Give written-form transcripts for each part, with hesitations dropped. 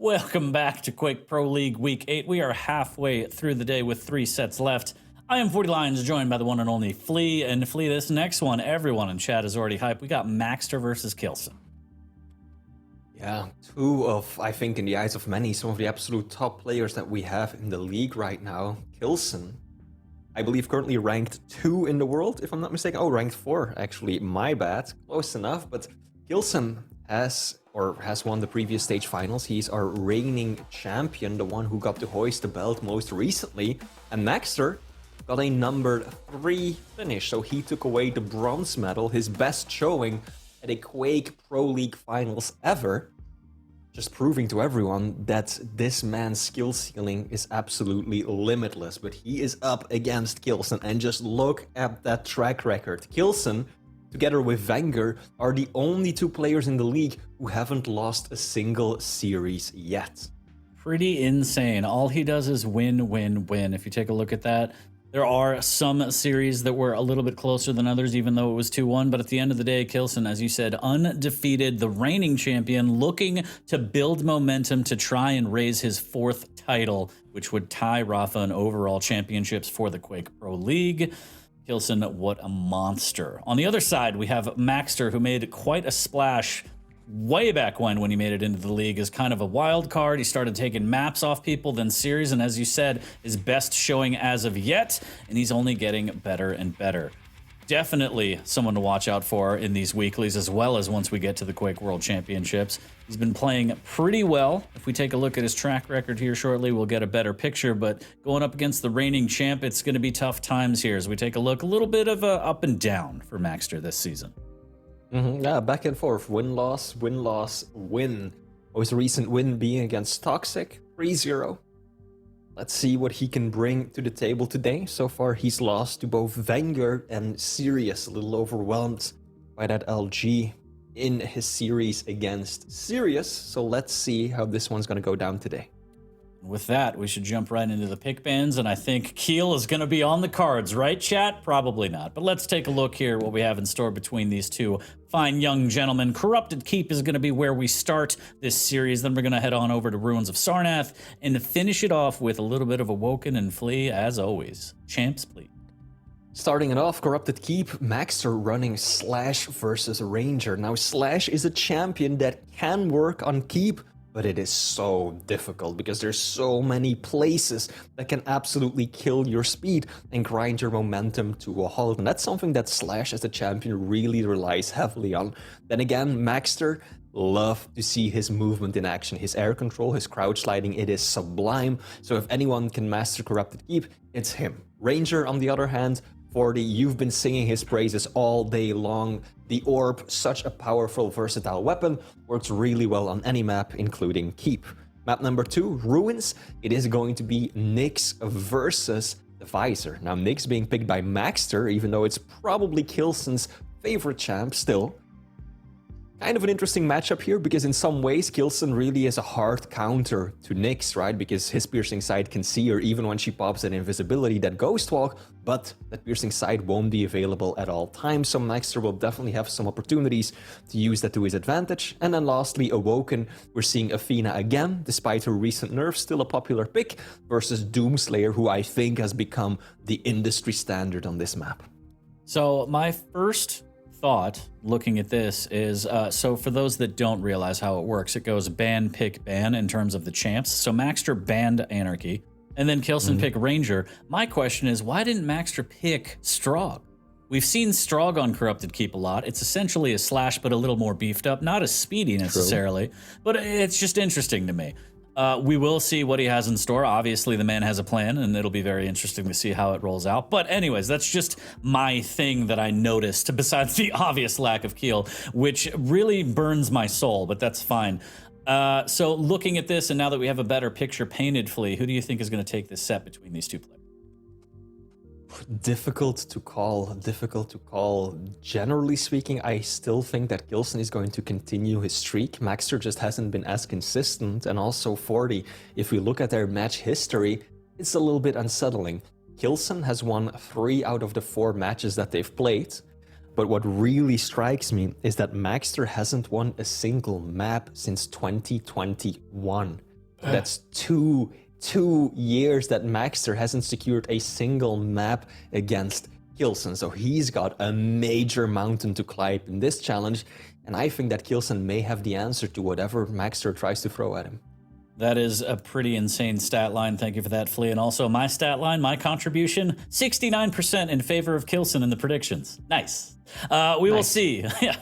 Welcome back to Quake Pro League Week 8. We are halfway through the day with 3 sets left. I am 40 Lions, joined by the one and only Flea. And Flea, this next one, everyone in chat is already hyped. We got Maxter versus k1llsen. Yeah, two of, I think, in the eyes of many, some of the absolute top players that we have in the league right now. k1llsen, I believe, currently ranked 2 in the world, if I'm not mistaken. Oh, ranked 4, actually. My bad. Close enough, but k1llsen has won the previous stage finals. He's our reigning champion, the one who got to hoist the belt most recently. And Maxter got a number 3 finish, so he took away the bronze medal, his best showing at a Quake Pro League finals ever. Just proving to everyone that this man's skill ceiling is absolutely limitless. But he is up against k1llsen, and just look at that track record. k1llsen, together with Wenger, are the only 2 players in the league who haven't lost a single series yet. Pretty insane. All he does is win, win, win. If you take a look at that, there are some series that were a little bit closer than others, even though it was 2-1. But at the end of the day, k1llsen, as you said, undefeated, the reigning champion, looking to build momentum to try and raise his 4th title, which would tie Rafa in overall championships for the Quake Pro League. k1llsen, what a monster. On the other side, we have Maxter, who made quite a splash way back when he made it into the league as kind of a wild card. He started taking maps off people, then series, and as you said, his best showing as of yet, and he's only getting better and better. Definitely someone to watch out for in these weeklies, as well as once we get to the Quake World Championships. He's been playing pretty well. If we take a look at his track record here shortly, we'll get a better picture, but going up against the reigning champ, it's going to be tough times here as we take a look. A little bit of a up and down for Maxter this season. Yeah, back and forth, win-loss, win-loss, win. Most recent win being against Toxic, 3-0. Let's see what he can bring to the table today. So far, he's lost to both Wenger and Sirius, a little overwhelmed by that LG in his series against Sirius. So let's see how this one's going to go down today. With that, we should jump right into the pick bands, and I think k1llsen is going to be on the cards, right, chat? Probably not, but let's take a look here what we have in store between these two fine young gentlemen. Corrupted Keep is going to be where we start this series, then we're going to head on over to Ruins of Sarnath and finish it off with a little bit of Awoken and Flea, as always. Champs, please. Starting it off, Corrupted Keep, Maxter running Slash versus Ranger. Now, Slash is a champion that can work on Keep, but it is so difficult because there's so many places that can absolutely kill your speed and grind your momentum to a halt. And that's something that Slash as a champion really relies heavily on. Then again, Maxter, love to see his movement in action. His air control, his crouch sliding, it is sublime. So if anyone can master Corrupted Keep, it's him. Ranger, on the other hand, 40, you've been singing his praises all day long. The Orb, such a powerful, versatile weapon, works really well on any map, including Keep. Map number 2, Ruins, it is going to be Nyx versus the Visor. Now, Nyx being picked by Maxter, even though it's probably k1llsen's favorite champ still. Kind of an interesting matchup here, because in some ways, k1llsen really is a hard counter to Nyx, right? Because his piercing sight can see her even when she pops that invisibility, that Ghost Walk, but that piercing sight won't be available at all times, so Maxter will definitely have some opportunities to use that to his advantage. And then lastly, Awoken, we're seeing Athena again, despite her recent nerfs, still a popular pick, versus Doomslayer, who I think has become the industry standard on this map. So my first thought looking at this is, so for those that don't realize how it works, it goes ban, pick, ban in terms of the champs. So Maxter banned Anarchy, and then k1llsen pick Ranger. My question is, why didn't Maxter pick Strogg? We've seen Strogg on Corrupted Keep a lot. It's essentially a Slash, but a little more beefed up. Not as speedy necessarily, but it's just interesting to me. We will see what he has in store. Obviously, the man has a plan, and it'll be very interesting to see how it rolls out. But anyways, that's just my thing that I noticed, besides the obvious lack of Keel, which really burns my soul, but that's fine. So looking at this, and now that we have a better picture painted, Flea, who do you think is going to take this set between these two players? Difficult to call. Generally speaking, I still think that k1llsen is going to continue his streak. Maxter just hasn't been as consistent, and also 40, if we look at their match history, it's a little bit unsettling. k1llsen has won 3 out of the 4 matches that they've played, but what really strikes me is that Maxter hasn't won a single map since 2021. That's two years that Maxter hasn't secured a single map against k1llsen, so he's got a major mountain to climb in this challenge, and I think that k1llsen may have the answer to whatever Maxter tries to throw at him. That is a pretty insane stat line. Thank you for that, Flea. And also my stat line, my contribution, 69% in favor of k1llsen in the predictions. Nice. We will see. Yeah,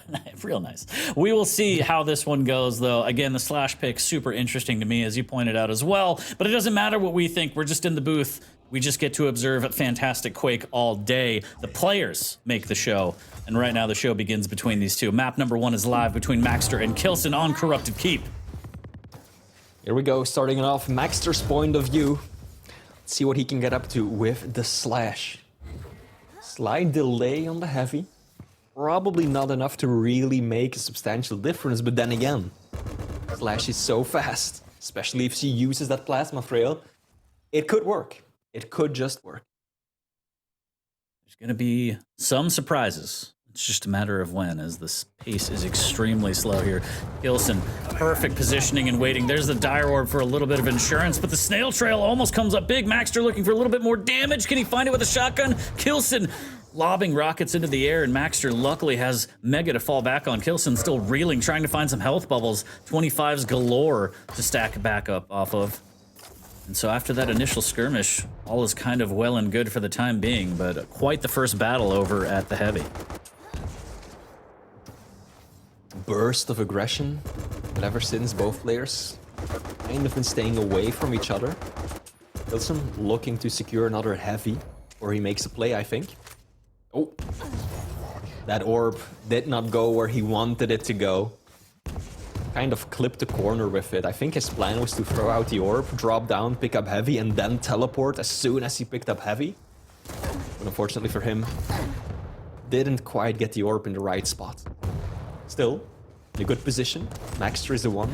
real nice. We will see how this one goes, though. Again, the slash pick, super interesting to me, as you pointed out as well. But it doesn't matter what we think. We're just in the booth. We just get to observe fantastic Quake all day. The players make the show. And right now the show begins between these two. Map number 1 is live between Maxter and k1llsen on Corrupted Keep. Here we go, starting off Maxter's point of view. Let's see what he can get up to with the slash. Slight delay on the heavy. Probably not enough to really make a substantial difference, but then again, slash is so fast, especially if she uses that plasma trail. It could work. It could just work. There's going to be some surprises. It's just a matter of when, as this pace is extremely slow here. k1llsen, perfect positioning and waiting. There's the Dire Orb for a little bit of insurance, but the Snail Trail almost comes up big. Maxter looking for a little bit more damage. Can he find it with a shotgun? k1llsen lobbing rockets into the air, and Maxter luckily has Mega to fall back on. k1llsen still reeling, trying to find some health bubbles. 25s galore to stack back up off of. And so after that initial skirmish, all is kind of well and good for the time being, but quite the first battle over at the heavy. Burst of aggression, but ever since both players kind of been staying away from each other. k1llsen looking to secure another heavy, or he makes a play, I think. Oh, that orb did not go where he wanted it to go. Kind of clipped the corner with it. I think his plan was to throw out the orb, drop down, pick up heavy, and then teleport as soon as he picked up heavy. But unfortunately for him, didn't quite get the orb in the right spot. Still, in a good position. Maxter is the one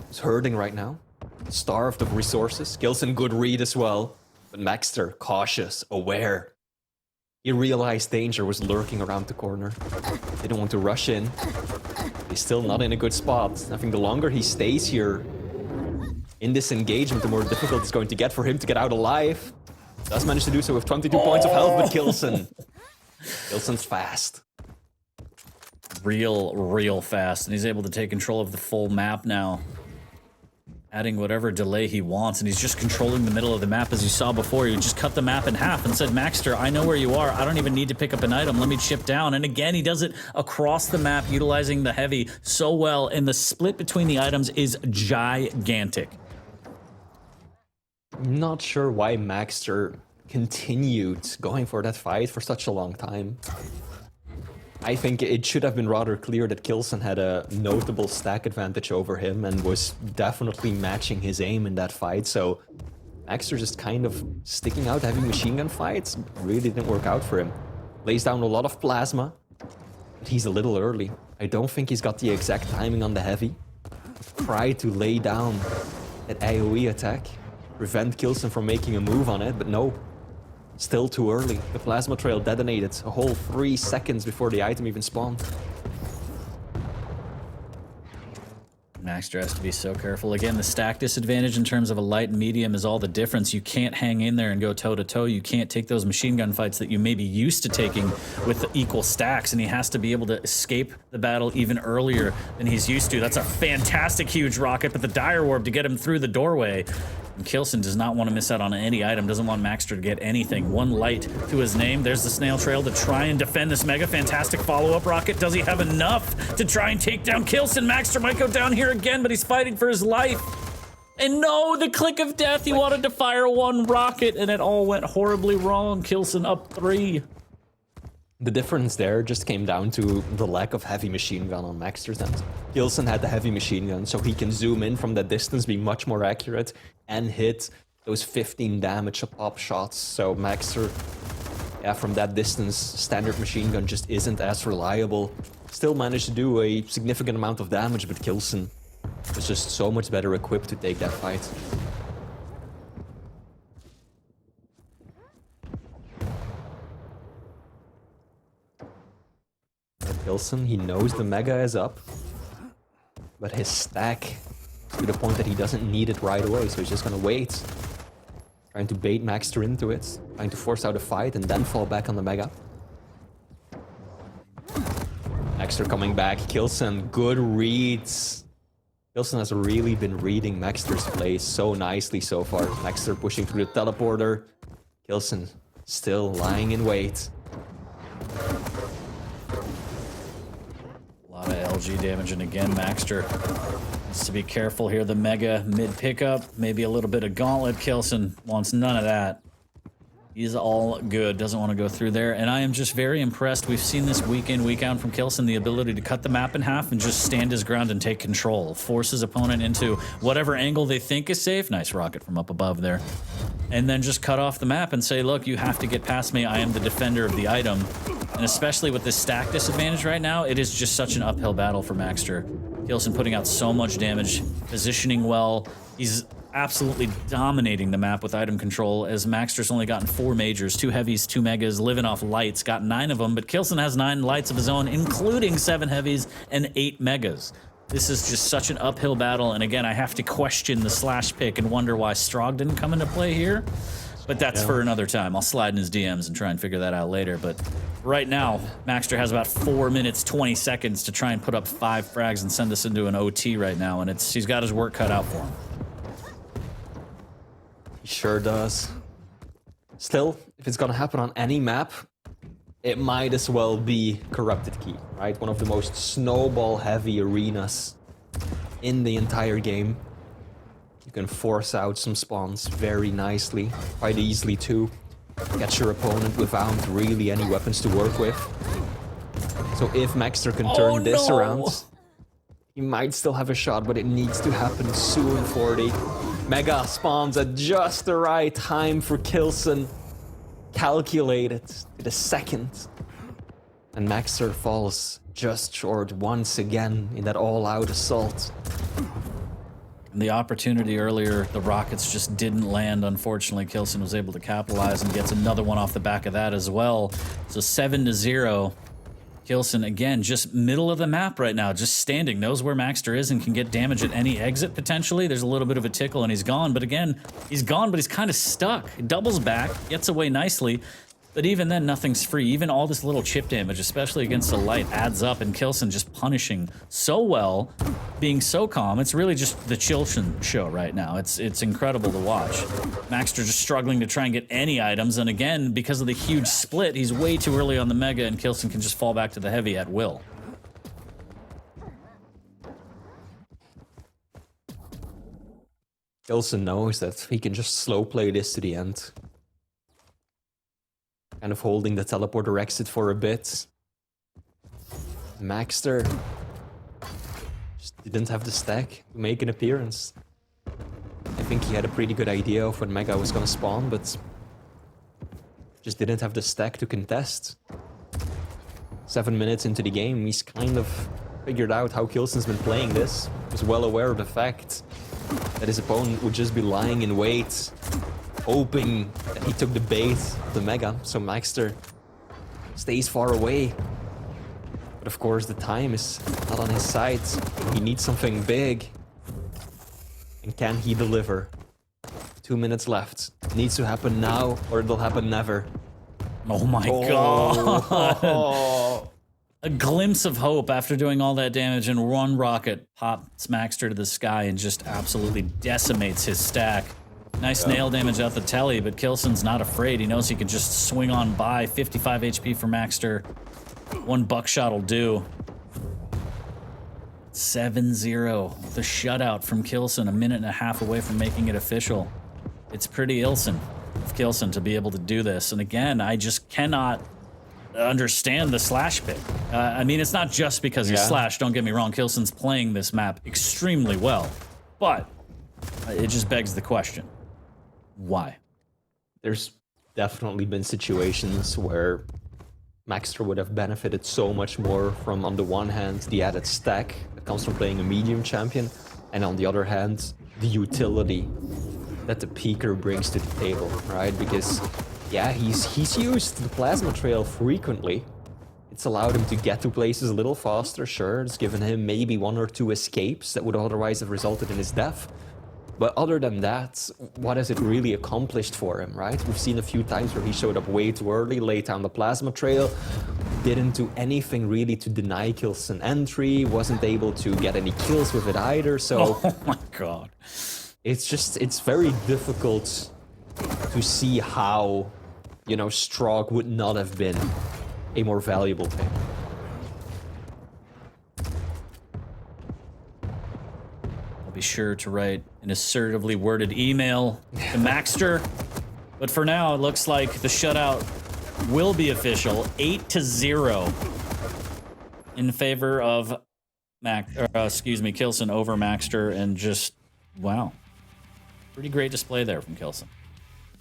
who's hurting right now. Starved of resources. k1llsen good read as well. But Maxter, cautious, aware. He realized danger was lurking around the corner. Didn't want to rush in. He's still not in a good spot. I think the longer he stays here in this engagement, the more difficult it's going to get for him to get out alive. Does manage to do so with 22 points of health, but k1llsen. k1llsen's fast. Real fast, and he's able to take control of the full map now, adding whatever delay he wants, and he's just controlling the middle of the map. As you saw before, he just cut the map in half and said, Maxter, I know where you are. I don't even need to pick up an item. Let me chip down. And again, he does it across the map, utilizing the heavy so well, and the split between the items is gigantic. I'm not sure why Maxter continued going for that fight for such a long time. I think it should have been rather clear that k1llsen had a notable stack advantage over him and was definitely matching his aim in that fight, so Maxter just kind of sticking out, having machine gun fights really didn't work out for him. Lays down a lot of plasma, but he's a little early. I don't think he's got the exact timing on the heavy. Tried to lay down that AoE attack, prevent k1llsen from making a move on it, but no. Still too early. The plasma trail detonated a whole 3 seconds before the item even spawned. Maxter has to be so careful. Again, the stack disadvantage in terms of a light and medium is all the difference. You can't hang in there and go toe-to-toe. You can't take those machine gun fights that you may be used to taking with equal stacks, and he has to be able to escape the battle even earlier than he's used to. That's a fantastic huge rocket, but the Dire Orb to get him through the doorway. And k1llsen does not want to miss out on any item, doesn't want Maxter to get anything. One light to his name. There's the Snail Trail to try and defend this Mega. Fantastic follow-up rocket. Does he have enough to try and take down k1llsen? Maxter might go down here again, but he's fighting for his life. And no, the click of death. He wanted to fire one rocket, and it all went horribly wrong. k1llsen up 3. The difference there just came down to the lack of heavy machine gun on Maxter's end. k1llsen had the heavy machine gun, so he can zoom in from that distance, be much more accurate, and hit those 15 damage a pop shots. So Maxter, yeah, from that distance, standard machine gun just isn't as reliable. Still managed to do a significant amount of damage, but k1llsen was just so much better equipped to take that fight. k1llsen, he knows the Mega is up, but his stack to the point that he doesn't need it right away, so he's just gonna wait. Trying to bait Maxter into it, trying to force out a fight and then fall back on the Mega. Maxter coming back, k1llsen, good reads. k1llsen has really been reading Maxter's plays so nicely so far. Maxter pushing through the teleporter, k1llsen still lying in wait. A lot of LG damage, and again, Maxter needs to be careful here. The Mega mid pickup, maybe a little bit of gauntlet. k1llsen wants none of that. He's all good, doesn't want to go through there, and I am just very impressed. We've seen this week in, week out from k1llsen, the ability to cut the map in half and just stand his ground and take control. Force his opponent into whatever angle they think is safe. Nice rocket from up above there. And then just cut off the map and say, look, you have to get past me. I am the defender of the item. And especially with this stack disadvantage right now, it is just such an uphill battle for Maxter. k1llsen putting out so much damage, positioning well. He's absolutely dominating the map with item control, as Maxter's only gotten 4 majors, 2 heavies, 2 megas, living off lights, got 9 of them, but k1llsen has 9 lights of his own, including 7 heavies and 8 megas. This is just such an uphill battle, and again, I have to question the slash pick and wonder why Strog didn't come into play here, but that's for another time. I'll slide in his DMs and try and figure that out later, but right now, Maxter has about 4 minutes, 20 seconds to try and put up 5 frags and send us into an OT right now, and he's got his work cut out for him. He sure does. Still, if it's gonna happen on any map, it might as well be Corrupted Keep, right? One of the most snowball-heavy arenas in the entire game. You can force out some spawns very nicely, quite easily too. Catch your opponent without really any weapons to work with. So if Maxter can turn this around, he might still have a shot, but it needs to happen soon, 40. Mega spawns at just the right time for k1llsen. Calculated to the second. And Maxter falls just short once again in that all-out assault. The opportunity earlier, the rockets just didn't land. Unfortunately, k1llsen was able to capitalize and gets another one off the back of that as well. So 7-0. k1llsen, again, just middle of the map right now, just standing, knows where Maxter is and can get damage at any exit potentially. There's a little bit of a tickle and he's gone, but again, he's gone, but he's kind of stuck. He doubles back, gets away nicely, but even then, nothing's free. Even all this little chip damage, especially against the light, adds up, and k1llsen just punishing so well, being so calm. It's really just the k1llsen show right now. It's incredible to watch. Maxter just struggling to try and get any items, and again, because of the huge split, he's way too early on the Mega, and k1llsen can just fall back to the heavy at will. k1llsen knows that he can just slow play this to the end. Kind of holding the teleporter exit for a bit. Maxter just didn't have the stack to make an appearance. I think he had a pretty good idea of when Mega was gonna spawn, but just didn't have the stack to contest. 7 minutes into the game, he's kind of figured out how k1llsen's been playing this. He's well aware of the fact that his opponent would just be lying in wait, hoping that he took the bait of the Mega, so Maxter stays far away. But of course, the time is not on his side. He needs something big. And can he deliver? 2 minutes left. It needs to happen now, or it'll happen never. Oh my god! A glimpse of hope after doing all that damage, and one rocket pops Maxter to the sky and just absolutely decimates his stack. Nice nail damage out the telly, but k1llsen's not afraid. He knows he can just swing on by. 55 HP for Maxter. 1 buckshot will do. 7-0. The shutout from k1llsen, a minute and a half away from making it official. It's pretty k1llsen of k1llsen to be able to do this. And again, I just cannot understand the slash pick. I mean, it's not just because he's slash. Don't get me wrong. k1llsen's playing this map extremely well. But it just begs the question. Why? There's definitely been situations where Maxter would have benefited so much more from, on the one hand, the added stack that comes from playing a medium champion, and on the other hand, the utility that the peaker brings to the table, right? Because, yeah, he's used the plasma trail frequently, It's allowed him to get to places a little faster, sure. It's given him maybe 1 or 2 escapes that would otherwise have resulted in his death. But other than that, what has it really accomplished for him, right? We've seen a few times where he showed up way too early, laid down the plasma trail, didn't do anything really to deny k1llsen entry, wasn't able to get any kills with it either, so... Oh my god. It's very difficult to see how, you know, Strog would not have been a more valuable pick. I'll be sure to write an assertively worded email to Maxter. But for now, it looks like the shutout will be official. 8-0 in favor of k1llsen over Maxter, and just, wow. Pretty great display there from k1llsen.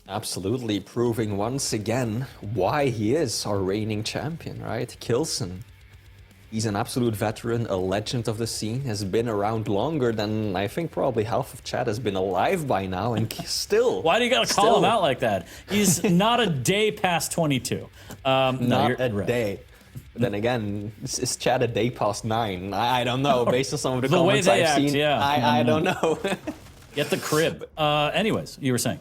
Absolutely, proving once again why he is our reigning champion, right? k1llsen. He's an absolute veteran, a legend of the scene, has been around longer than I think probably half of chat has been alive by now, and still... Why do you gotta call him out like that? He's not a day past 22. Not a day. But then again, is chat a day past 9? I don't know, based on some of the comments way they I've act, seen. yeah. I don't know. Get the crib. Anyways, you were saying.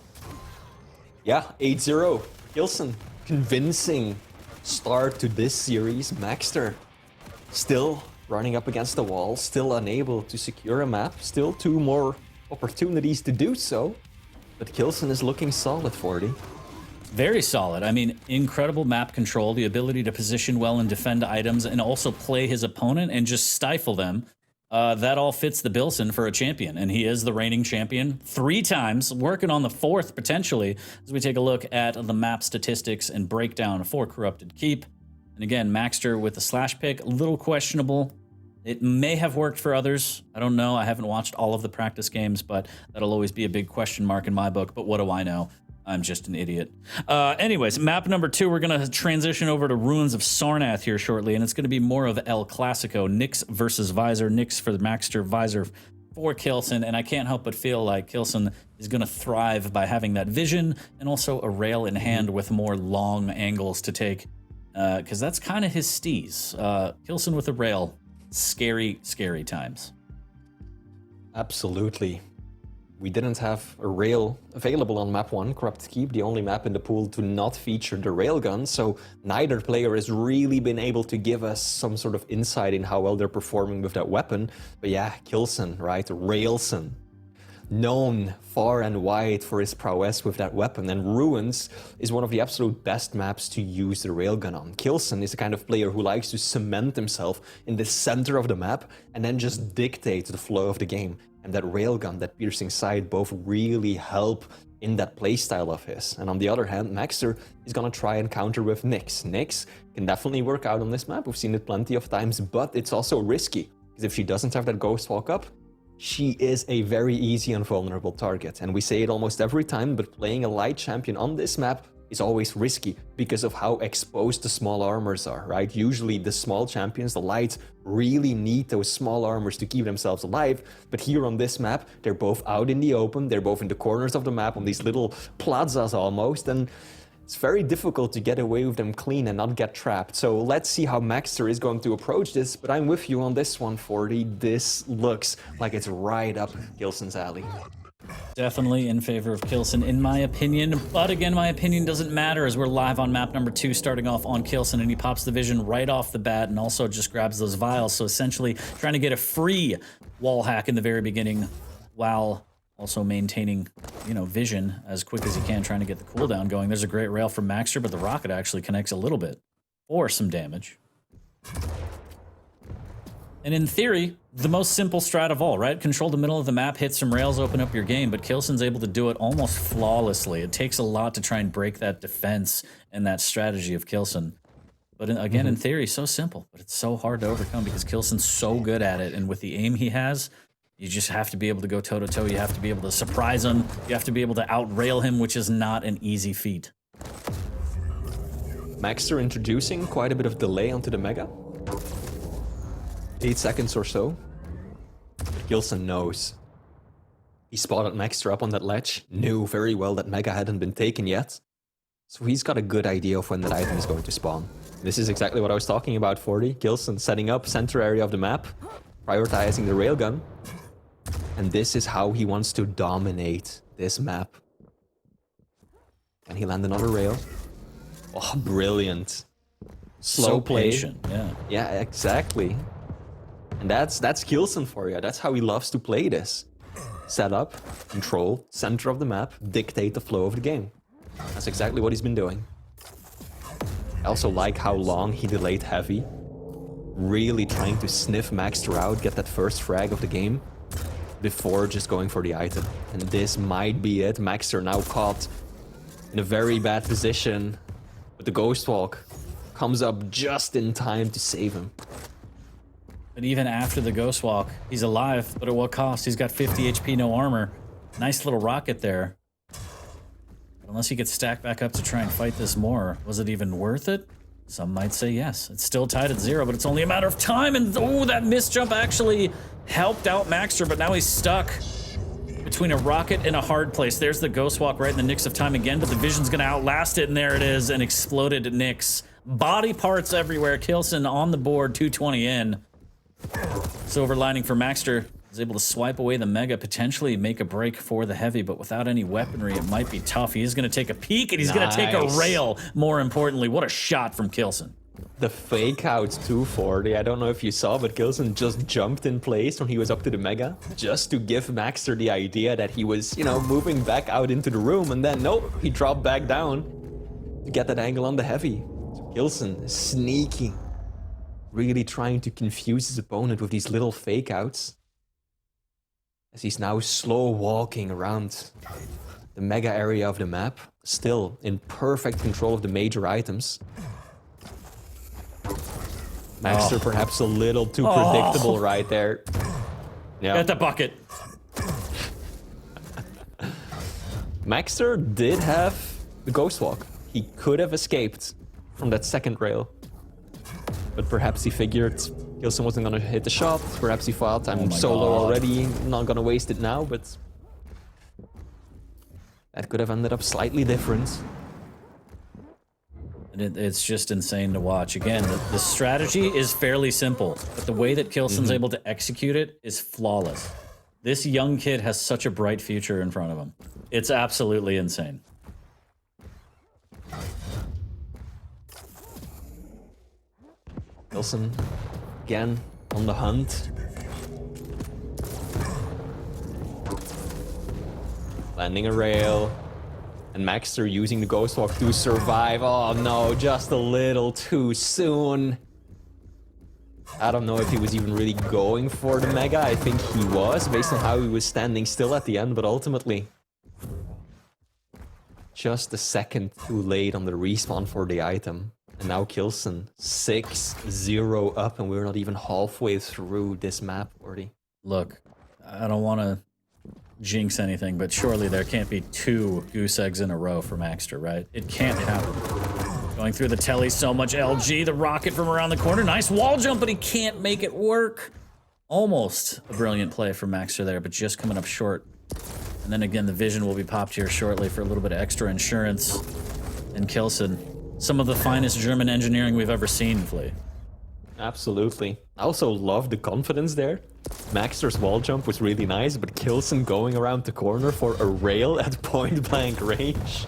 Yeah, 8-0. k1llsen. Convincing start to this series. Maxter still running up against the wall, still unable to secure a map, still 2 more opportunities to do so. But k1llsen is looking solid, 40. Very solid. I mean, incredible map control, the ability to position well and defend items, and also play his opponent and just stifle them. That all fits the k1llsen for a champion, and he is the reigning champion 3 times, working on the 4th potentially, as we take a look at the map statistics and breakdown for Corrupted Keep. And again, Maxter with the slash pick, a little questionable. It may have worked for others. I don't know. I haven't watched all of the practice games, but that'll always be a big question mark in my book. But what do I know? I'm just an idiot. Anyways, map number 2, we're going to transition over to Ruins of Sarnath here shortly, and it's going to be more of El Clasico, Nyx versus Visor, Nyx for the Maxter, Visor for k1llsen, and I can't help but feel like k1llsen is going to thrive by having that vision and also a rail in hand with more long angles to take, because that's kind of his steez. k1llsen with a rail, scary, scary times. Absolutely. We didn't have a rail available on map 1, Corrupted Keep, the only map in the pool to not feature the railgun, so neither player has really been able to give us some sort of insight in how well they're performing with that weapon. But yeah, k1llsen, right? Railsen. Known far and wide for his prowess with that weapon, and Ruins is one of the absolute best maps to use the railgun on. k1llsen is the kind of player who likes to cement himself in the center of the map and then just dictate the flow of the game. And that railgun, that piercing sight, both really help in that playstyle of his. And on the other hand, Maxter is gonna try and counter with Nyx. Nyx can definitely work out on this map, we've seen it plenty of times, but it's also risky, because if she doesn't have that Ghost Walk up, she is a very easy and vulnerable target. And we say it almost every time, but playing a light champion on this map is always risky because of how exposed the small armors are, right? Usually the small champions, the lights, really need those small armors to keep themselves alive. But here on this map, they're both out in the open, they're both in the corners of the map on these little plazas almost, and it's very difficult to get away with them clean and not get trapped. So let's see how Maxter is going to approach this, but I'm with you on this one, 40. This looks like it's right up k1llsen's alley. Definitely in favor of k1llsen, in my opinion. But again, my opinion doesn't matter, as we're live on map number 2, starting off on k1llsen, and he pops the vision right off the bat and also just grabs those vials. So essentially trying to get a free wall hack in the very beginning while also maintaining, you know, vision as quick as he can, trying to get the cooldown going. There's a great rail from Maxter, but the rocket actually connects a little bit for some damage. And in theory, the most simple strat of all, right? Control the middle of the map, hit some rails, open up your game, but k1llsen's able to do it almost flawlessly. It takes a lot to try and break that defense and that strategy of k1llsen. But again, in theory, so simple, but it's so hard to overcome because k1llsen's so good at it, and with the aim he has, you just have to be able to go toe-to-toe. You have to be able to surprise him. You have to be able to out-rail him, which is not an easy feat. Maxter introducing quite a bit of delay onto the Mega. 8 seconds or so. k1llsen knows. He spotted Maxter up on that ledge, knew very well that Mega hadn't been taken yet. So he's got a good idea of when that item is going to spawn. This is exactly what I was talking about, 40. k1llsen setting up center area of the map, prioritizing the railgun. And this is how he wants to dominate this map. Can he land another rail? Oh, brilliant. Slow play. Patient, yeah. Yeah, exactly. And that's k1llsen for you. That's how he loves to play this. Set up, control, center of the map, dictate the flow of the game. That's exactly what he's been doing. I also like how long he delayed heavy. Really trying to sniff Maxter out, get that first frag of the game before just going for the item. And this might be it. Maxter now caught in a very bad position, but the Ghost Walk comes up just in time to save him. But even after the Ghost Walk, he's alive, but at what cost? He's got 50 HP, no armor. Nice little rocket there. But unless he gets stacked back up to try and fight this more, was it even worth it? Some might say yes. It's still tied at 0, but it's only a matter of time. And oh, that missed jump actually helped out Maxter, but now he's stuck between a rocket and a hard place. There's the Ghost Walk right in the nicks of time again, but the Vision's gonna outlast it, and there it is, an exploded Nyx. Body parts everywhere. k1llsen on the board, 220 in. Silver lining for Maxter is able to swipe away the Mega, potentially make a break for the Heavy, but without any weaponry, it might be tough. He is going to take a peek, and he's going to take a rail, more importantly. What a shot from k1llsen. The fake out 240, I don't know if you saw, but k1llsen just jumped in place when he was up to the Mega, just to give Maxter the idea that he was, you know, moving back out into the room, and then, nope, he dropped back down to get that angle on the Heavy. So k1llsen is sneaky. Really trying to confuse his opponent with these little fake outs. As he's now slow walking around the Mega area of the map. Still in perfect control of the major items. Maxter perhaps a little too predictable right there. Yeah. Get the bucket. Maxter did have the Ghost Walk. He could have escaped from that second rail. But perhaps he figured k1llsen wasn't gonna hit the shot. Perhaps he thought, I'm solo already, not gonna waste it now, but that could have ended up slightly different. And it's just insane to watch. Again, the strategy is fairly simple, but the way that k1llsen's able to execute it is flawless. This young kid has such a bright future in front of him. It's absolutely insane. k1llsen, again, on the hunt. Landing a rail. And Maxter using the Ghost Walk to survive. Oh no, just a little too soon. I don't know if he was even really going for the Mega. I think he was, based on how he was standing still at the end, but ultimately just a second too late on the respawn for the item. And now k1llsen 6-0 up, and we're not even halfway through this map already. Look, I don't want to jinx anything, but surely there can't be 2 goose eggs in a row for Maxter, right? It can't happen. Going through the telly, so much LG, the rocket from around the corner. Nice wall jump, but he can't make it work. Almost a brilliant play from Maxter there, but just coming up short. And then again, the Vision will be popped here shortly for a little bit of extra insurance. And k1llsen, some of the finest German engineering we've ever seen, Flea. Absolutely. I also love the confidence there. Maxter's wall jump was really nice, but k1llsen going around the corner for a rail at point-blank range.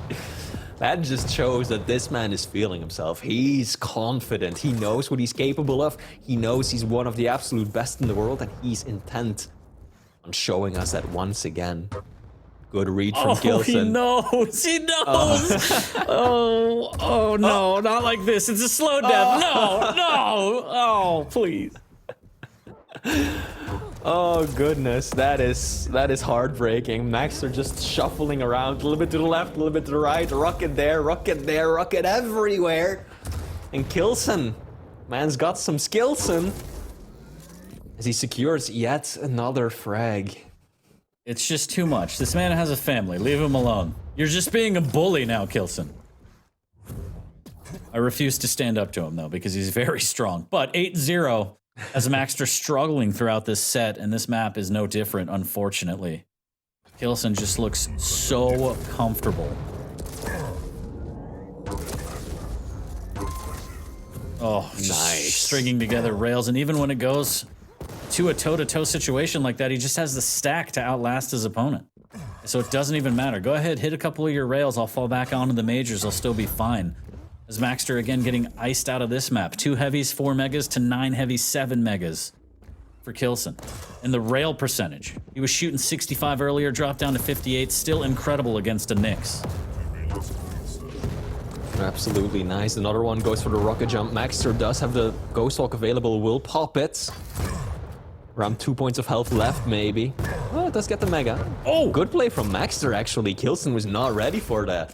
That just shows that this man is feeling himself. He's confident. He knows what he's capable of. He knows he's one of the absolute best in the world, and he's intent on showing us that once again. Good read from k1llsen. He knows! He knows! Oh no, not like this. It's a slow death. No! Oh, please. Oh goodness, that is heartbreaking. Maxter just shuffling around, a little bit to the left, a little bit to the right, rocket there, rocket everywhere. And k1llsen, man's got some skillsen. As he secures yet another frag. It's just too much. This man has a family. Leave him alone. You're just being a bully now, k1llsen. I refuse to stand up to him, though, because he's very strong. But 8-0 as Maxter struggling throughout this set, and this map is no different, unfortunately. k1llsen just looks so comfortable. Oh, just Nice. stringing together rails. And even when it goes to a toe-to-toe situation like that, he just has the stack to outlast his opponent. So it doesn't even matter. Go ahead, hit a couple of your rails. I'll fall back onto the majors. I'll still be fine. As Maxter again getting iced out of this map. 2 heavies, 4 megas to 9 heavies, 7 megas for k1llsen. And the rail percentage. He was shooting 65 earlier, dropped down to 58. Still incredible against a Nyx. Absolutely nice. Another one goes for the rocket jump. Maxter does have the Ghost Walk available, will pop it. Around 2 points of health left, maybe. Oh, it does get the mega. Oh! Good play from Maxter, actually. k1llsen was not ready for that.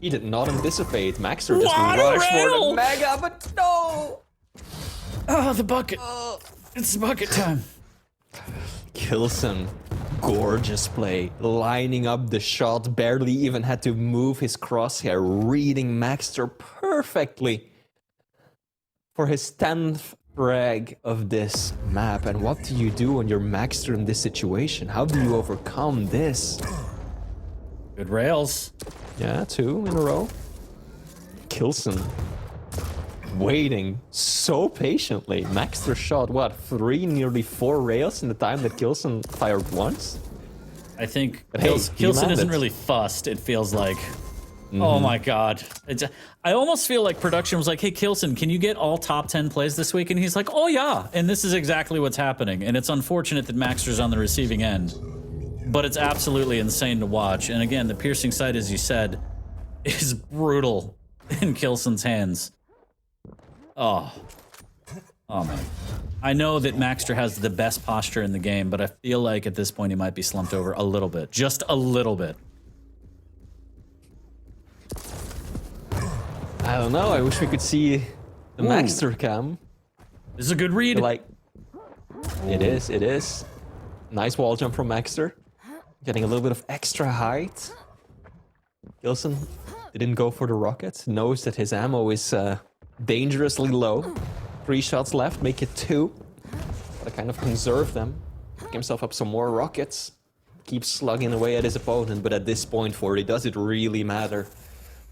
He did not anticipate. Maxter just What a rushed for rail! the mega, but no! Oh, the bucket. It's bucket time. k1llsen, gorgeous play. Lining up the shot, barely even had to move his crosshair, reading Maxter perfectly for his 10th frag of this map. And what do you do when you're Maxter in this situation? How do you overcome this? Good rails. Yeah, 2 in a row. k1llsen waiting so patiently. Maxter shot, what, 3, nearly 4 rails in the time that k1llsen fired once? I think But hey, he k1llsen isn't landed. really fussed. It feels like, oh my god. I almost feel like production was like, hey, k1llsen, can you get all top 10 plays this week? And he's like, oh yeah. And this is exactly what's happening. And it's unfortunate that Maxter's on the receiving end. But it's absolutely insane to watch. And again, the piercing sight, as you said, is brutal in k1llsen's hands. Oh. Oh, man. I know that Maxter has the best posture in the game, but I feel like at this point he might be slumped over a little bit. Just a little bit. I don't know, I wish we could see the Maxter cam. This is a good read. Like, it is. Nice wall jump from Maxter. Getting a little bit of extra height. k1llsen didn't go for the rocket. Knows that his ammo is dangerously low. 3 shots left, make it 2. Gotta kind of conserve them. Pick himself up some more rockets. Keep slugging away at his opponent, but at this point, 40, does it really matter?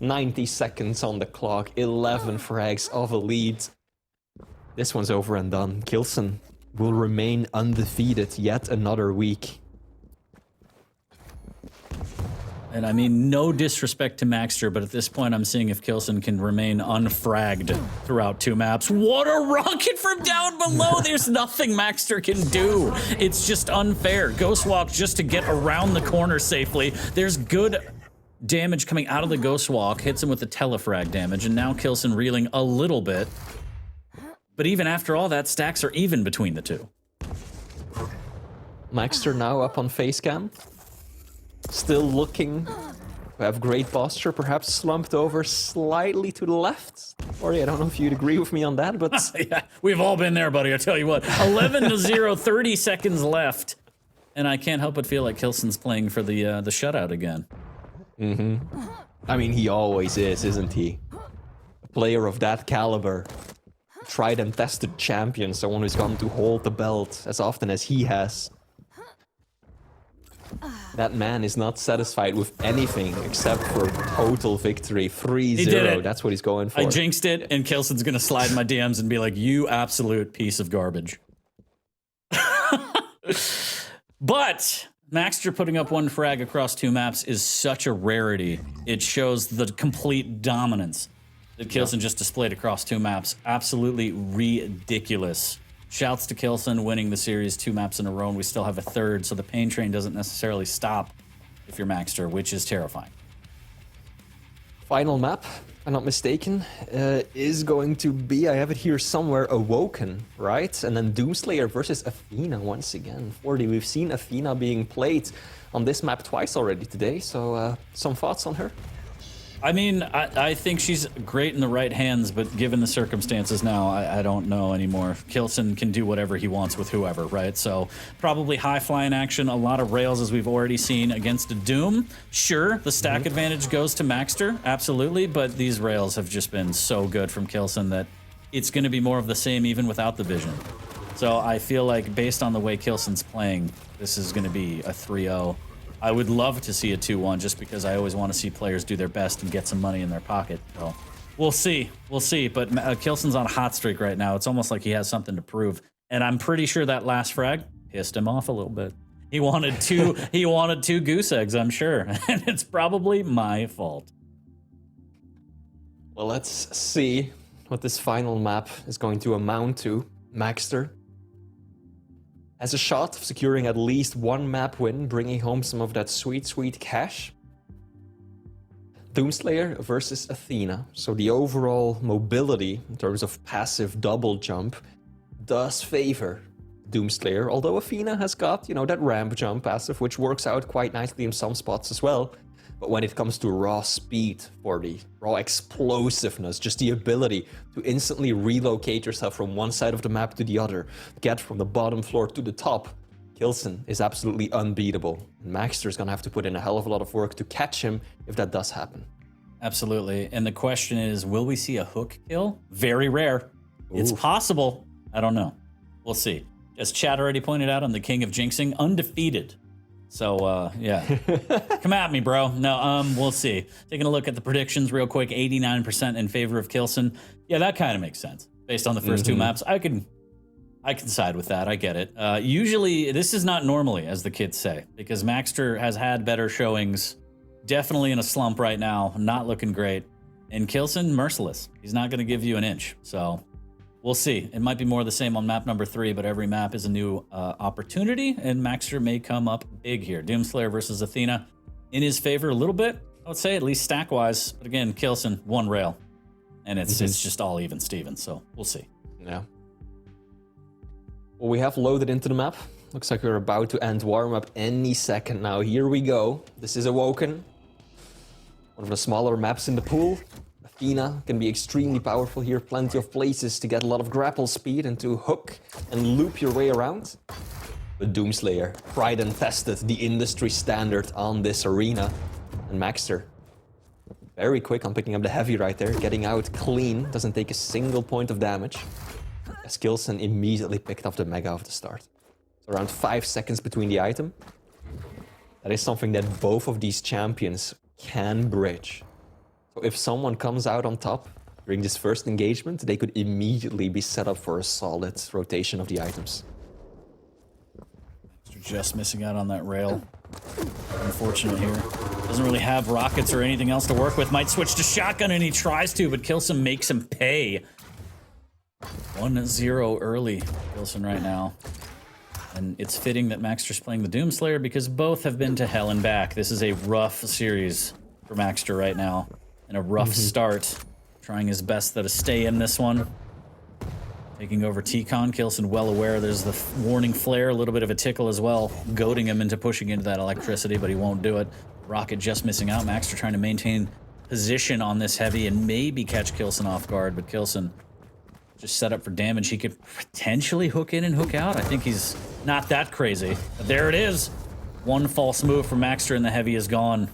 90 seconds on the clock, 11 frags of a lead. This one's over and done. k1llsen will remain undefeated yet another week. And I mean, no disrespect to Maxter, but at this point I'm seeing if k1llsen can remain unfragged throughout 2 maps. What a rocket from down below! There's nothing Maxter can do. It's just unfair. Ghost Walk just to get around the corner safely. There's good damage coming out of the Ghost Walk, hits him with the telefrag damage, and now k1llsen reeling a little bit. But even after all that, stacks are even between the 2. Maxter now up on face cam. Still looking to have great posture, perhaps slumped over slightly to the left. Or I don't know if you'd agree with me on that, but Yeah, we've all been there, buddy. I tell you what, 11-0, 30 seconds left, and I can't help but feel like k1llsen's playing for the shutout again. I mean, he always is, isn't he? A player of that caliber, tried and tested champion, someone who's gone to hold the belt as often as he has. That man is not satisfied with anything except for total victory. 3-0, that's what he's going for. I jinxed it, and k1llsen's gonna slide in my DMs and be like, you absolute piece of garbage. But Maxter putting up 1 frag across 2 maps is such a rarity. It shows the complete dominance that k1llsen just displayed across 2 maps. Absolutely ridiculous. Shouts to k1llsen winning the series 2 maps in a row, and we still have a 3rd, so the pain train doesn't necessarily stop if you're Maxter, which is terrifying. Final map, if I'm not mistaken, is going to be, I have it here somewhere, Awoken, right? And then Doomslayer versus Athena once again. 40, we've seen Athena being played on this map twice already today, so some thoughts on her? I mean, I think she's great in the right hands, but given the circumstances now, I don't know anymore. k1llsen can do whatever he wants with whoever, right? So probably high-flying action, a lot of rails as we've already seen against a Doom. Sure, the stack advantage goes to Maxter, absolutely, but these rails have just been so good from k1llsen that it's going to be more of the same even without the vision. So I feel like based on the way k1llsen's playing, this is going to be a 3-0. I would love to see a 2-1 just because I always want to see players do their best and get some money in their pocket. So We'll see. We'll see. But k1llsen's on a hot streak right now. It's almost like he has something to prove. And I'm pretty sure that last frag pissed him off a little bit. He wanted two. He wanted 2 goose eggs, I'm sure, and it's probably my fault. Well, let's see what this final map is going to amount to. Maxter has a shot of securing at least 1 map win, bringing home some of that sweet, sweet cash. Doomslayer versus Athena. So the overall mobility in terms of passive double jump does favor Doomslayer, although Athena has got, you know, that ramp jump passive, which works out quite nicely in some spots as well. But when it comes to raw speed for the raw explosiveness, just the ability to instantly relocate yourself from one side of the map to the other, get from the bottom floor to the top, k1llsen is absolutely unbeatable. Maxter is going to have to put in a hell of a lot of work to catch him if that does happen. Absolutely. And the question is, will we see a hook kill? Very rare. Ooh. It's possible. I don't know. We'll see. As Chad already pointed out, I'm the king of jinxing, undefeated. So, yeah. Come at me, bro. No, we'll see. Taking a look at the predictions real quick, 89% in favor of k1llsen. Yeah, that kind of makes sense. Based on the first 2 maps, I can side with that. I get it. Usually, this is not normally, as the kids say, because Maxter has had better showings. Definitely in a slump right now. Not looking great. And k1llsen, merciless. He's not going to give you an inch. So, we'll see. It might be more of the same on map number 3, but every map is a new opportunity, and Maxter may come up big here. Doomslayer versus Athena in his favor a little bit, I would say, at least stack-wise. But again, k1llsen, 1 rail. And it's just all even Steven, so we'll see. Yeah. Well, we have loaded into the map. Looks like we're about to end warm-up any second now. Here we go. This is Awoken. One of the smaller maps in the pool. Athena can be extremely powerful here. Plenty of places to get a lot of grapple speed and to hook and loop your way around. But Doomslayer, tried and tested, the industry standard on this arena. And Maxter, very quick on picking up the heavy right there. Getting out clean, doesn't take a single point of damage. As k1llsen immediately picked up the mega off the start. So around 5 seconds between the item. That is something that both of these champions can bridge. So if someone comes out on top during this first engagement, they could immediately be set up for a solid rotation of the items. Just missing out on that rail. Unfortunate here. Doesn't really have rockets or anything else to work with. Might switch to shotgun and he tries to, but k1llsen makes him pay. 1-0 early, k1llsen right now. And it's fitting that Maxter's playing the Doomslayer because both have been to hell and back. This is a rough series for Maxter right now. And a rough start. Trying his best to stay in this one. Taking over T-Con. k1llsen well aware there's the warning flare, a little bit of a tickle as well. Goading him into pushing into that electricity, but he won't do it. Rocket just missing out. Maxter trying to maintain position on this heavy and maybe catch k1llsen off guard, but k1llsen just set up for damage. He could potentially hook in and hook out. I think he's not that crazy. But there it is. One false move from Maxter and the heavy is gone.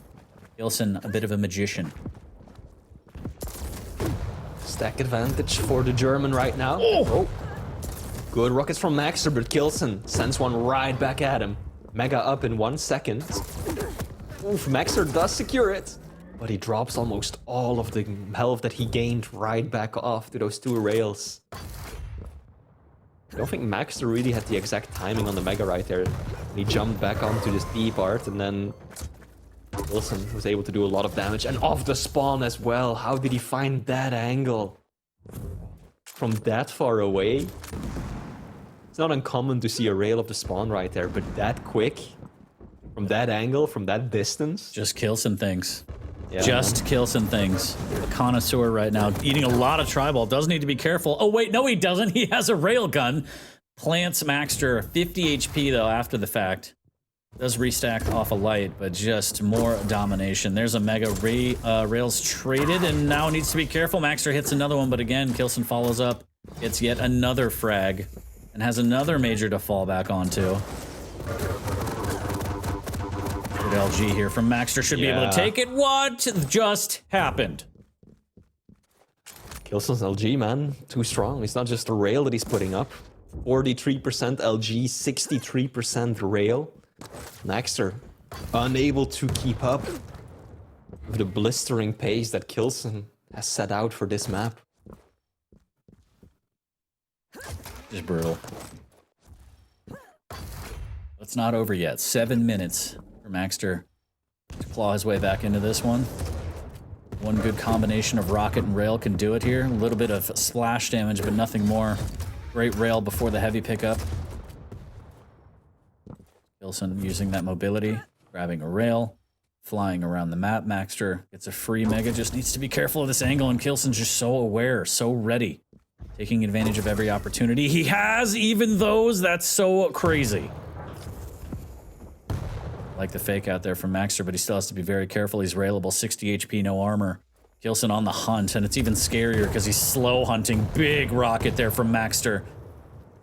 k1llsen, a bit of a magician. Stack advantage for the German right now. Oh. Good rockets from Maxter, but k1llsen sends one right back at him. Mega up in 1 second. Oof, Maxter does secure it. But he drops almost all of the health that he gained right back off to those 2 rails. I don't think Maxter really had the exact timing on the Mega right there. He jumped back onto this D part and then k1llsen was able to do a lot of damage. And off the spawn as well. How did he find that angle? From that far away? It's not uncommon to see a rail of the spawn right there, but that quick, from that angle, from that distance. Just k1llsen things. Yeah, just k1llsen things. A connoisseur right now, eating a lot of tribal. Does need to be careful. Oh, wait, no, he doesn't. He has a rail gun. Plants Maxter. 50 HP, though, after the fact. Does restack off a light, but just more domination. There's a mega rails traded, and now needs to be careful. Maxter hits another one, but again, k1llsen follows up. Gets yet another frag, and has another major to fall back onto. LG here from Maxter should be able to take it. What just happened? k1llsen's LG, man. Too strong. It's not just a rail that he's putting up. 43% LG, 63% rail. Maxter unable to keep up with the blistering pace that k1llsen has set out for this map. Just brutal. It's not over yet. 7 minutes for Maxter to claw his way back into this one. One good combination of rocket and rail can do it here. A little bit of splash damage, but nothing more. Great rail before the heavy pickup. k1llsen using that mobility, grabbing a rail, flying around the map. Maxter gets a free mega, just needs to be careful of this angle, and k1llsen's just so aware, so ready. Taking advantage of every opportunity he has, even those. That's so crazy. Like the fake out there from Maxter, but he still has to be very careful. He's railable, 60 HP, no armor. k1llsen on the hunt, and it's even scarier because he's slow hunting. Big rocket there from Maxter,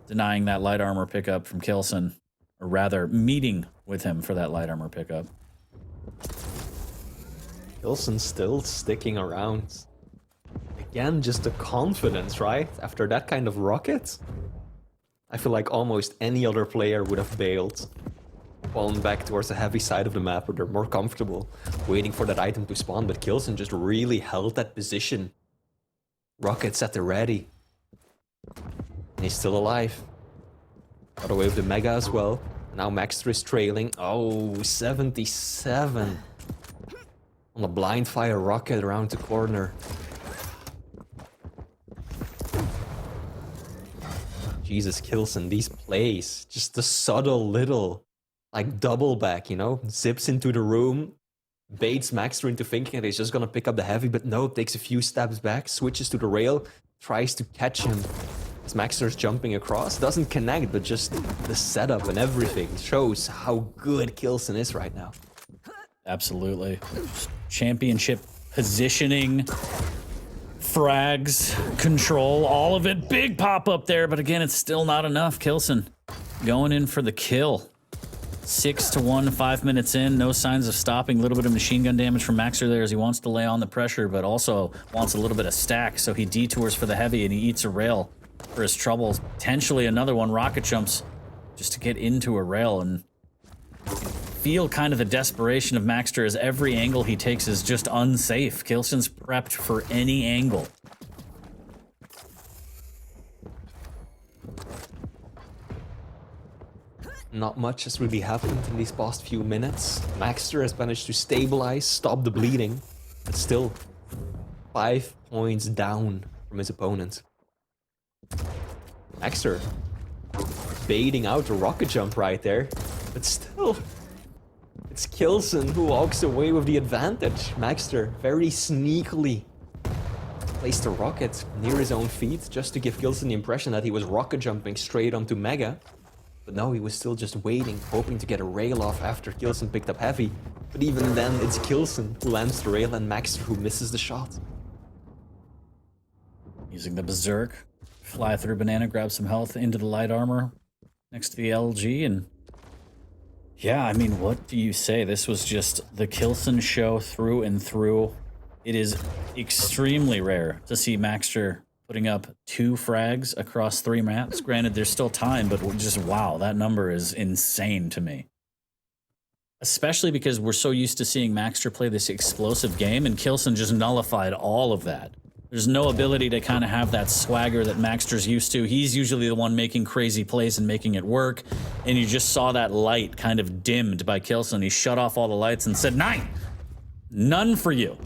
denying that light armor pickup from k1llsen, or rather, meeting with him for that light armor pickup. k1llsen still sticking around. Again, just the confidence, right? After that kind of rocket, I feel like almost any other player would have bailed. Fallen back towards the heavy side of the map where they're more comfortable, waiting for that item to spawn, but k1llsen just really held that position. Rockets at the ready. And he's still alive. Got away with the mega as well. Now Maxter is trailing. Oh, 77. On a blind fire rocket around the corner. Jesus, k1llsen, these plays. Just the subtle little, like, double back, you know? Zips into the room, baits Maxter into thinking that he's just gonna pick up the heavy, but no, takes a few steps back, switches to the rail, tries to catch him. As Maxter's jumping across, doesn't connect, but just the setup and everything shows how good k1llsen is right now. Absolutely. Championship positioning, frags, control, all of it. Big pop up there, but again, it's still not enough. k1llsen going in for the kill. 6-1, 5 minutes in, no signs of stopping. A little bit of machine gun damage from Maxter there as he wants to lay on the pressure, but also wants a little bit of stack, so he detours for the heavy and he eats a rail for his troubles. Potentially another one, rocket jumps just to get into a rail, and feel kind of the desperation of Maxter as every angle he takes is just unsafe. k1llsen's prepped for any angle. Not much has really happened in these past few minutes. Maxter has managed to stabilize, stop the bleeding, but still 5 points down from his opponent. Maxter baiting out a rocket jump right there, but still, it's k1llsen who walks away with the advantage. Maxter very sneakily placed a rocket near his own feet just to give k1llsen the impression that he was rocket jumping straight onto Mega. But no, he was still just waiting, hoping to get a rail off after k1llsen picked up heavy. But even then, it's k1llsen who lands the rail and Maxter who misses the shot. Using the berserk, fly through banana, grab some health into the light armor next to the LG, and yeah, I mean, what do you say? This was just the k1llsen show through and through. It is extremely rare to see Maxter putting up 2 frags across 3 maps. Granted, there's still time, but just wow, that number is insane to me. Especially because we're so used to seeing Maxter play this explosive game, and k1llsen just nullified all of that. There's no ability to kind of have that swagger that Maxter's used to. He's usually the one making crazy plays and making it work, and you just saw that light kind of dimmed by k1llsen. He shut off all the lights and said, 9! None for you.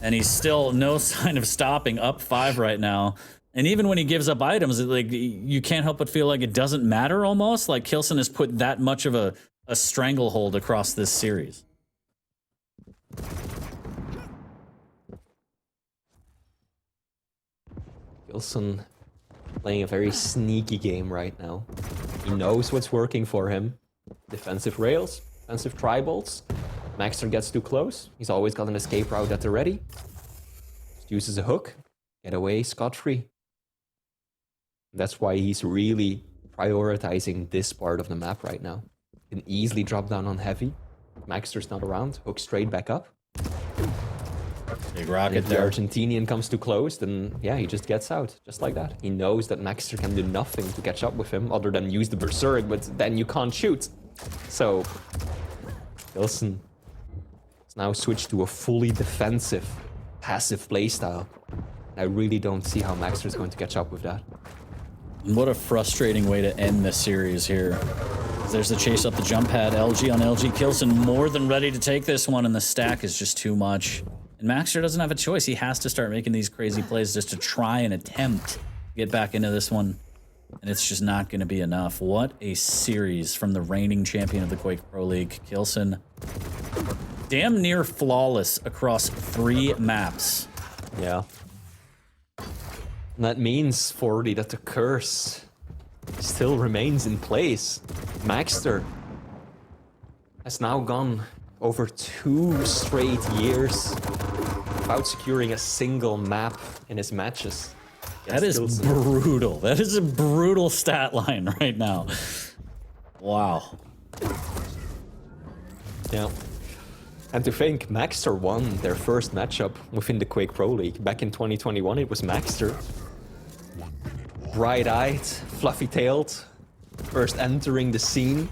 And he's still no sign of stopping, up 5 right now. And even when he gives up items, like, you can't help but feel like it doesn't matter almost. Like k1llsen has put that much of a stranglehold across this series. k1llsen playing a very sneaky game right now. He knows what's working for him. Defensive rails, defensive tri-bolts. Maxter gets too close. He's always got an escape route at the ready. Just uses a hook. Get away scot-free. That's why he's really prioritizing this part of the map right now. Can easily drop down on heavy. Maxter's not around. Hook straight back up. Big rocket if there. the Argentinian comes too close, then yeah, he just gets out. Just like that. He knows that Maxter can do nothing to catch up with him other than use the berserk, but then you can't shoot. So k1llsen now switched to a fully defensive passive playstyle. I really don't see how Maxter is going to catch up with that. And what a frustrating way to end this series here. There's the chase up the jump pad. LG on LG. k1llsen more than ready to take this one, and the stack is just too much. And Maxter doesn't have a choice. He has to start making these crazy plays just to try and attempt to get back into this one. And it's just not going to be enough. What a series from the reigning champion of the Quake Pro League. k1llsen damn near flawless across 3 maps. Yeah. And that means, 40, that the curse still remains in place. Maxter has now gone over 2 straight years without securing a single map in his matches. That is brutal. That is a brutal stat line right now. Wow. Yeah. And to think, Maxter won their first matchup within the Quake Pro League. Back in 2021, it was Maxter. Bright-eyed, fluffy-tailed, first entering the scene,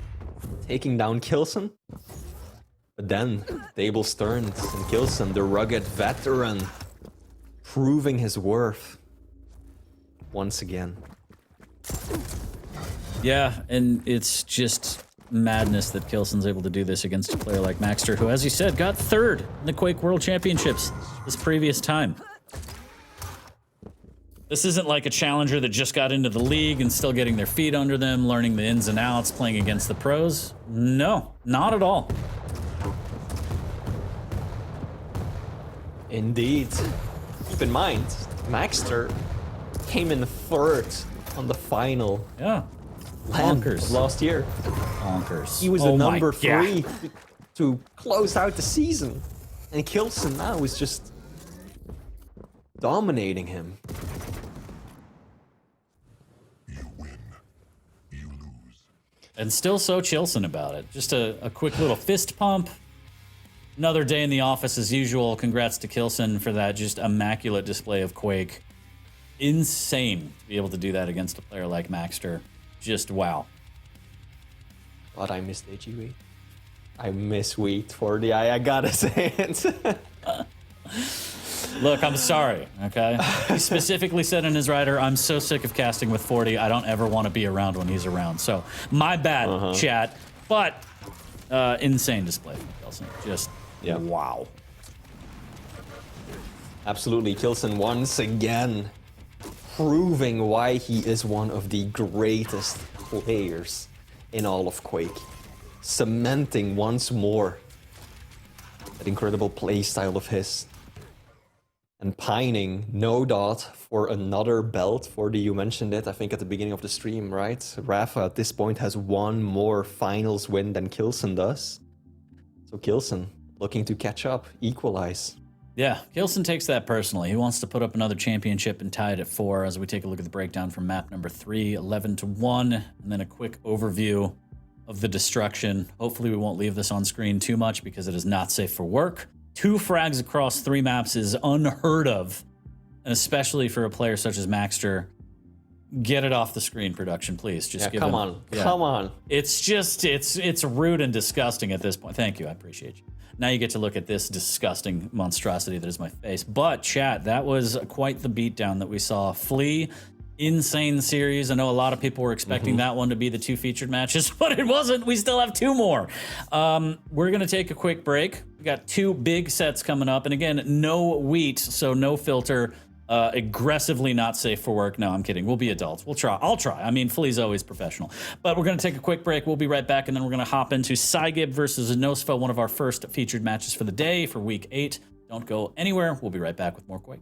taking down k1llsen. But then, tables turned, and k1llsen, the rugged veteran, proving his worth once again. Yeah, and it's just madness that k1llsen's able to do this against a player like Maxter, who, as you said, got 3rd in the Quake World Championships this previous time. This isn't like a challenger that just got into the league and still getting their feet under them, learning the ins and outs, playing against the pros. No, not at all. Indeed. Keep in mind, Maxter came in 3rd on the final Yeah. land Bonkers. of last year. Bonkers. He was Oh the my number God. 3 to close out the season. And k1llsen now is just dominating him. And still so k1llsen about it. Just a quick little fist pump. Another day in the office as usual. Congrats to k1llsen for that just immaculate display of Quake. Insane to be able to do that against a player like Maxter. Just wow. But I missed AGV. I miss Wheat 40. I gotta say it. Look, I'm sorry, okay? He specifically said in his writer, I'm so sick of casting with 40, I don't ever want to be around when he's around. So, my bad, chat. But, insane display from k1llsen. Just, wow. Absolutely, k1llsen once again proving why he is one of the greatest players in all of Quake. Cementing once more that incredible playstyle of his. And pining, no doubt, for another belt. 40, you mentioned it, I think at the beginning of the stream, right? Rafa at this point has 1 more finals win than k1llsen does. So k1llsen looking to catch up, equalize. Yeah, k1llsen takes that personally. He wants to put up another championship and tie it at 4 as we take a look at the breakdown from map number 3, 11-1, and then a quick overview of the destruction. Hopefully we won't leave this on screen too much because it is not safe for work. 2 frags across 3 maps is unheard of, and especially for a player such as Maxter. Get it off the screen, production, please. Just give come him, on, come on. It's just, it's rude and disgusting at this point. Thank you, I appreciate you. Now you get to look at this disgusting monstrosity that is my face. But chat, that was quite the beatdown that we saw. Flea, insane series. I know a lot of people were expecting that one to be the 2 featured matches, but it wasn't. We still have 2 more. We're gonna take a quick break. We got 2 big sets coming up, and again, no wheat, so no filter. Aggressively not safe for work. No, I'm kidding. We'll be adults. We'll try. I'll try. I mean, Flea's always professional. But we're going to take a quick break. We'll be right back, and then we're going to hop into Cygib versus Nosfa, one of our first featured matches for the day for week 8. Don't go anywhere. We'll be right back with more Quake.